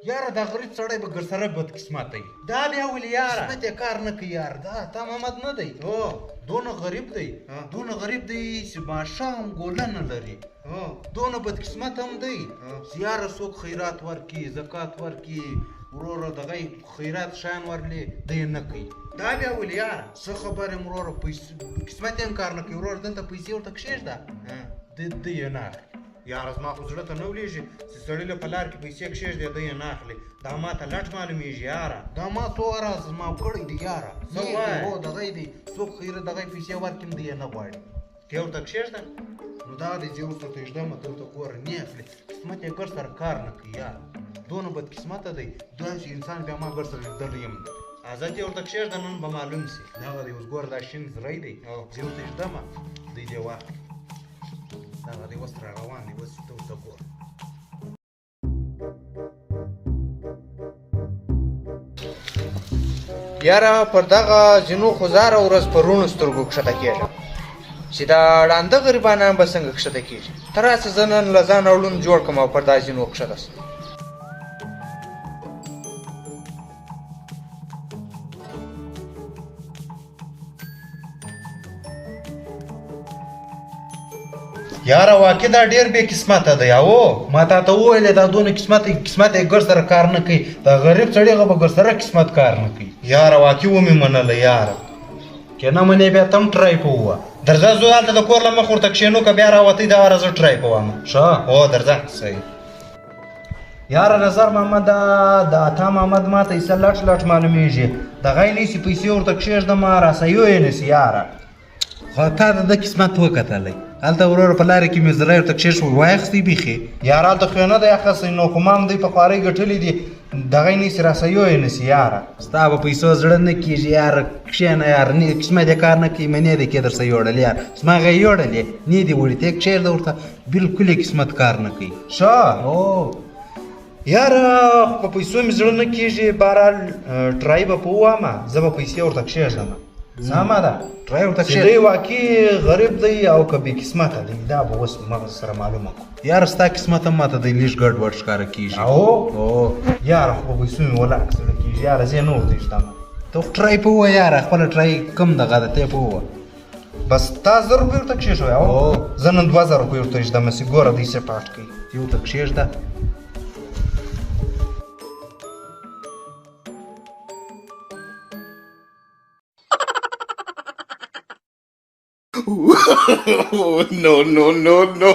یاره دا غریب سړی به ګرسره بدقسمته وي. دا بیا ولې یاره قسمت یې کار نه کوي یار. دا تا محمد نه دی دونه غریب دی دونه غریب دی چې ماښام ګوله نه لري. دونه بدقسمت هم دی چې یاره څوک خیرات ورکړي زکات ورکړي وروره دغه خیرات شیان ورکړي دی یې نه کوي. دا بیا ولې یاره څه خبر یم وروره قسمت یې هم کار نه کوي وروره دلته پیسې ورته کښېږده دی یې نه اخلي. یاره زما خو زړه ته نه ولېږي چې سړي له په لار کې پیسې کښېږدي دی یې نه اخلي. دا ما ته لټ معلومېږي یاره. دا ما څو ورځ زما کړی دی یاره. څه وایې؟ هو دغه دی څوک خیره دغه پیسې ورکړي دی یې نه غواړي. ته ورته کښېږده نو دا دی چې اوس ورته ږدم ته ورته ګوره نه اخلي. قسمت یې ګر سره کار نه کوي یاره. دونه بدقسمته دی داسې انسان بیا ما ګر سره لیدلی یم. زه دې ورته کښېږده نن به معلوم سي. دغه دی اوس ګوره دا شین زری دی چې ورته ږدمه دی دې واخلي. دغه دی اوس را روان دی اوس ته ورته ګوره. یاره پر دغه ځینو خو زاره ورځ په روڼو سترګو کښته کېږم چې دا ړانده غریبانان به څنګه کښته کېږي. ته راسه زه نن له ځانه ړوند جوړ کړم او پر دا ځینو کښته سم. یاره واقع دا ډېر بې قسمته دی او ما تا ته وویلې دا دونه قسمت یې ګر سره کار نه کوي. دا غریب سړی هغه به ګر سره قسمت کار نه کوي. یاره واقع ومې منله یاره. که نه منې بیا ته هم ټرای په ووه. درځه زو هلته د کور له مخ ورته کښېنو که بیا راوتی دا واره زه ټرای کوم. ښه هو درځه. صحیح. یاره نظر محمد دا تا محمد ما ته ایسه لټ لټ معلومېږي. دغه یې نیسي پیسې ورته کښېږدمه راسایو یې نیسي یاره. خو تا د ده قسمت وکتلی هلته وروره په لارې کې مې زری ورته کښېښ وایخستی بیخي. یاره هلته خو یې نه دی اخیستی نو خو ما هم دوی په خوارۍ ګټلي دي دغه یې نیسي راسایو یې نیسي یاره. ستا به پیسو زړه نه کېږي یاره. کښېنه یاره قسمت یې کار نه کوي منې دی کې درسه یوړل یاره. زما هغه یې یوړلې نه دي وړي ته یې کښېږده ورته بلکل یې قسمت کار نه کوي. ښه او یاره په پیسو مې زړه نه کېږي بهرحال ټرای به په ووامه زه به پیسې ورته کښېږدمه. سمه ده ټرای ورته چې دی واقع غریب دی او که بې قسمته دی دا به اوس مغز سره معلومه کړو. یاره ستا قسمت هم ماته دی لږ ګډ وډ ښکاره کېږي. او یاره خو په پیسو مې ولاړ زړه کېږي یاره زه یې نه ورته ږدمه. ته خو ټرای په ووایه یاره خپله ټرای کم دغه ده ته یې په ووایه. بس تا 1000 روپۍ ورته کښېښوی او زه نن 2000 روپۍ ورته ږدمه چې ګوره دوی څه پاټ کوي. یې ورته کښېږده. No, no, no, no.